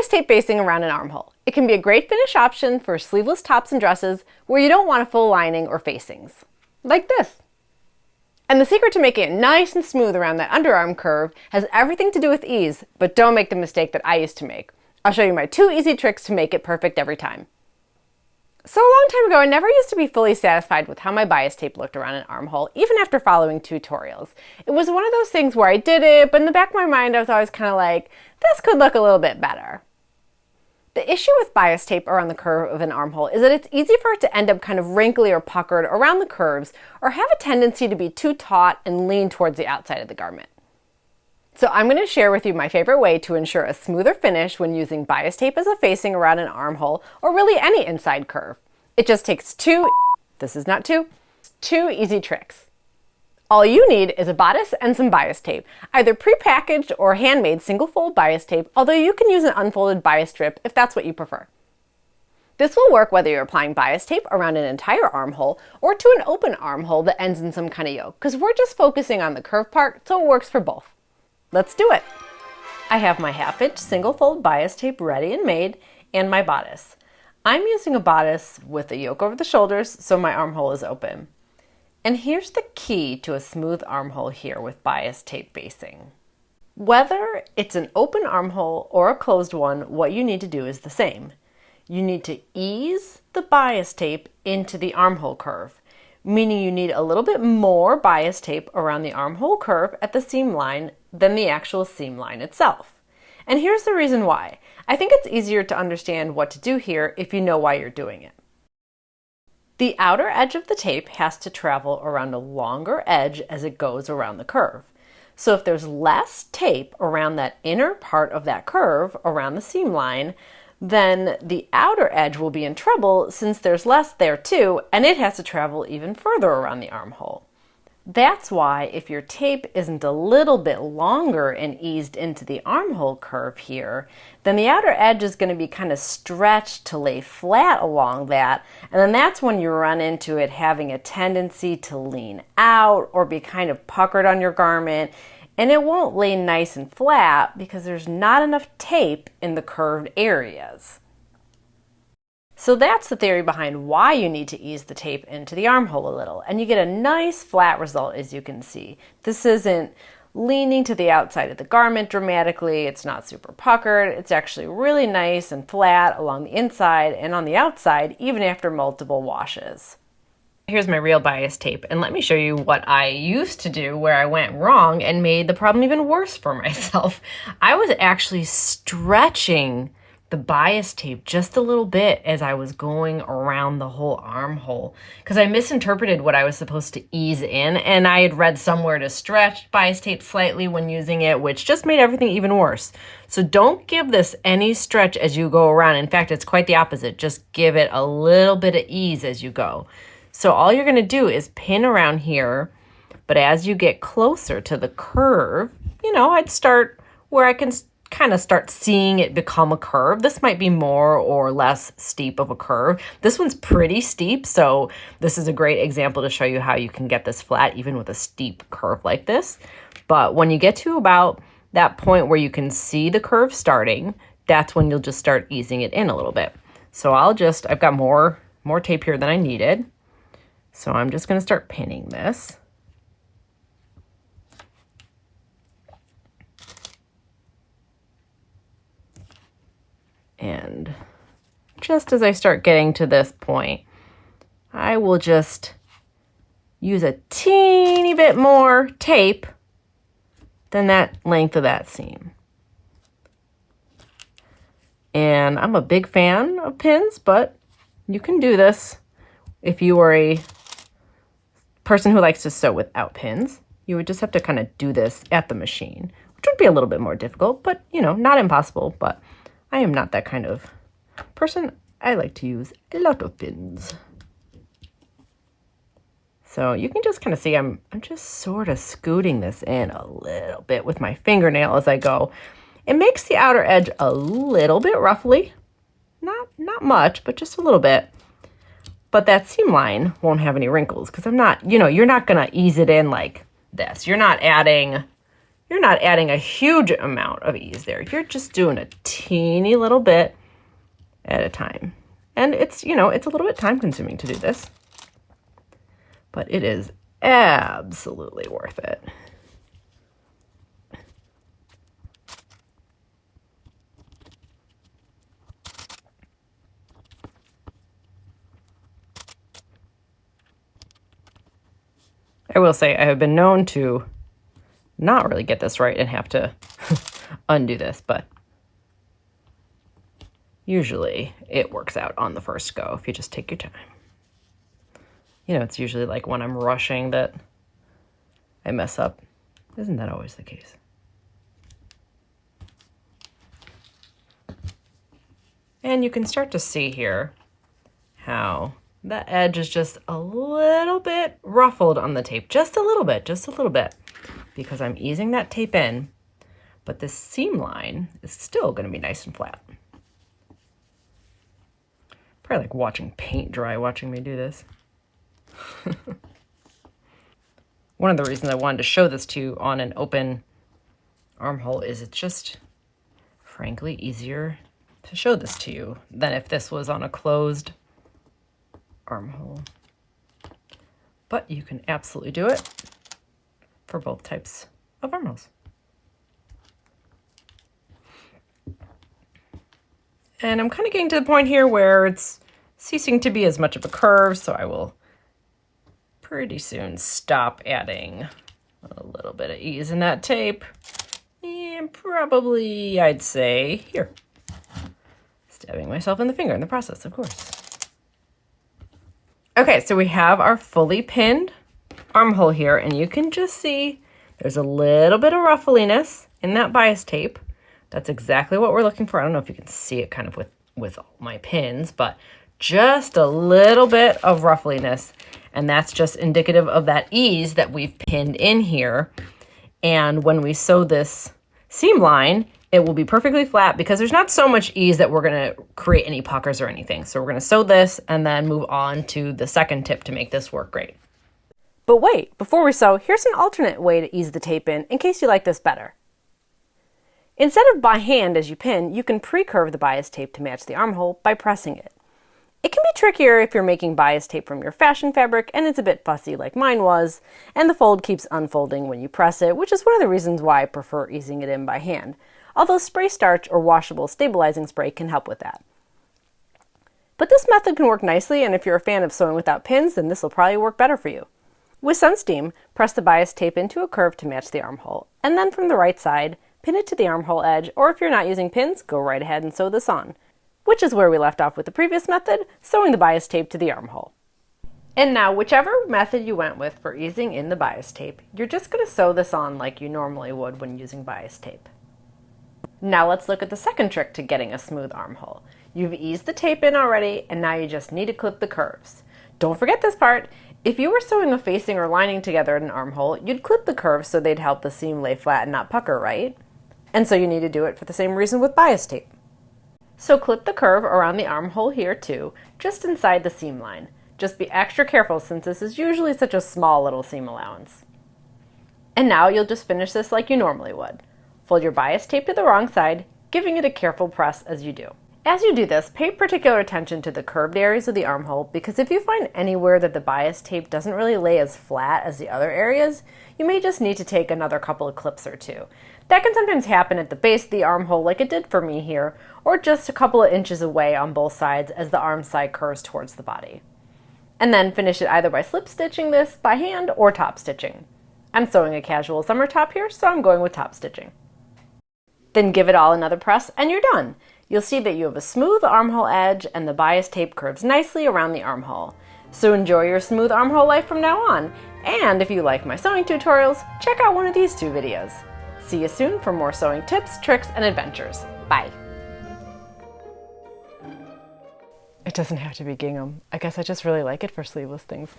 bias tape basting around an armhole. It can be a great finish option for sleeveless tops and dresses where you don't want a full lining or facings, like this. And the secret to making it nice and smooth around that underarm curve has everything to do with ease, but don't make the mistake that I used to make. I'll show you my 2 easy tricks to make it perfect every time. So a long time ago, I never used to be fully satisfied with how my bias tape looked around an armhole, even after following tutorials. It was one of those things where I did it, but in the back of my mind, I was always kind of like, this could look a little bit better. The issue with bias tape around the curve of an armhole is that it's easy for it to end up kind of wrinkly or puckered around the curves, or have a tendency to be too taut and lean towards the outside of the garment. So I'm going to share with you my favorite way to ensure a smoother finish when using bias tape as a facing around an armhole, or really any inside curve. It just takes 2 easy tricks. All you need is a bodice and some bias tape, either pre-packaged or handmade single-fold bias tape, although you can use an unfolded bias strip if that's what you prefer. This will work whether you're applying bias tape around an entire armhole or to an open armhole that ends in some kind of yoke, because we're just focusing on the curve part, so it works for both. Let's do it. I have my 1/2-inch single-fold bias tape ready and made, and my bodice. I'm using a bodice with a yoke over the shoulders, so my armhole is open. And here's the key to a smooth armhole here with bias tape basing. Whether it's an open armhole or a closed one, what you need to do is the same. You need to ease the bias tape into the armhole curve, meaning you need a little bit more bias tape around the armhole curve at the seam line than the actual seam line itself. And here's the reason why. I think it's easier to understand what to do here if you know why you're doing it. The outer edge of the tape has to travel around a longer edge as it goes around the curve. So if there's less tape around that inner part of that curve, around the seam line, then the outer edge will be in trouble since there's less there too, and it has to travel even further around the armhole. That's why if your tape isn't a little bit longer and eased into the armhole curve here, then the outer edge is going to be kind of stretched to lay flat along that, and then that's when you run into it having a tendency to lean out or be kind of puckered on your garment, and it won't lay nice and flat because there's not enough tape in the curved areas. So that's the theory behind why you need to ease the tape into the armhole a little, and you get a nice flat result, as you can see. This isn't leaning to the outside of the garment dramatically, it's not super puckered, it's actually really nice and flat along the inside and on the outside, even after multiple washes. Here's my real bias tape, and let me show you what I used to do where I went wrong and made the problem even worse for myself. I was actually stretching the bias tape just a little bit as I was going around the whole armhole because I misinterpreted what I was supposed to ease in, and I had read somewhere to stretch bias tape slightly when using it, which just made everything even worse. So don't give this any stretch as you go around. In fact, it's quite the opposite. Just give it a little bit of ease as you go. So all you're going to do is pin around here, but as you get closer to the curve, I'd start where I can kind of start seeing it become a curve. This might be more or less steep of a curve. This one's pretty steep, so this is a great example to show you how you can get this flat even with a steep curve like this. But when you get to about that point where you can see the curve starting, that's when you'll just start easing it in a little bit. So I've got more tape here than I needed. So I'm just going to start pinning this. And just as I start getting to this point, I will just use a teeny bit more tape than that length of that seam. And I'm a big fan of pins, but you can do this if you are a person who likes to sew without pins. You would just have to kind of do this at the machine, which would be a little bit more difficult, but not impossible. But I am not that kind of person. I like to use a lot of pins. So you can just kind of see I'm just sort of scooting this in a little bit with my fingernail as I go. It makes the outer edge a little bit ruffly. Not much, but just a little bit. But that seam line won't have any wrinkles because I'm not, you're not going to ease it in like this. You're not adding you're not adding a huge amount of ease there. You're just doing a teeny little bit at a time. And it's, you know, it's a little bit time consuming to do this, but it is absolutely worth it. I will say I have been known to not really get this right and have to undo this, but usually it works out on the first go if you just take your time. You know, it's usually like when I'm rushing that I mess up. Isn't that always the case? And you can start to see here how the edge is just a little bit ruffled on the tape, just a little bit, because I'm easing that tape in, but this seam line is still going to be nice and flat. Probably like watching paint dry, watching me do this. One of the reasons I wanted to show this to you on an open armhole is it's just, frankly, easier to show this to you than if this was on a closed armhole. But you can absolutely do it for both types of armholes. And I'm kind of getting to the point here where it's ceasing to be as much of a curve, so I will pretty soon stop adding a little bit of ease in that tape. And probably, I'd say, here. Stabbing myself in the finger in the process, of course. Okay, so we have our fully pinned armhole here, and you can just see there's a little bit of ruffliness in that bias tape. That's exactly what we're looking for. I don't know if you can see it kind of with all my pins, but just a little bit of ruffliness, and that's just indicative of that ease that we've pinned in here. And when we sew this seam line, it will be perfectly flat because there's not so much ease that we're going to create any puckers or anything. So we're going to sew this and then move on to the second tip to make this work great. But wait, before we sew, here's an alternate way to ease the tape in case you like this better. Instead of by hand as you pin, you can pre-curve the bias tape to match the armhole by pressing it. It can be trickier if you're making bias tape from your fashion fabric and it's a bit fussy like mine was, and the fold keeps unfolding when you press it, which is one of the reasons why I prefer easing it in by hand. Although spray starch or washable stabilizing spray can help with that. But this method can work nicely, and if you're a fan of sewing without pins, then this will probably work better for you. With some steam, press the bias tape into a curve to match the armhole, and then from the right side, pin it to the armhole edge, or if you're not using pins, go right ahead and sew this on, which is where we left off with the previous method, sewing the bias tape to the armhole. And now, whichever method you went with for easing in the bias tape, you're just going to sew this on like you normally would when using bias tape. Now let's look at the second trick to getting a smooth armhole. You've eased the tape in already, and now you just need to clip the curves. Don't forget this part. If you were sewing a facing or lining together in an armhole, you'd clip the curves so they'd help the seam lay flat and not pucker, right? And so you need to do it for the same reason with bias tape. So clip the curve around the armhole here too, just inside the seam line. Just be extra careful since this is usually such a small little seam allowance. And now you'll just finish this like you normally would. Fold your bias tape to the wrong side, giving it a careful press as you do. As you do this, pay particular attention to the curved areas of the armhole, because if you find anywhere that the bias tape doesn't really lay as flat as the other areas, you may just need to take another couple of clips or two. That can sometimes happen at the base of the armhole like it did for me here, or just a couple of inches away on both sides as the arm side curves towards the body. And then finish it either by slip stitching this by hand or top stitching. I'm sewing a casual summer top here, so I'm going with top stitching. Then give it all another press and you're done. You'll see that you have a smooth armhole edge and the bias tape curves nicely around the armhole. So enjoy your smooth armhole life from now on. And if you like my sewing tutorials, check out one of these two videos. See you soon for more sewing tips, tricks, and adventures. Bye. It doesn't have to be gingham. I guess I just really like it for sleeveless things.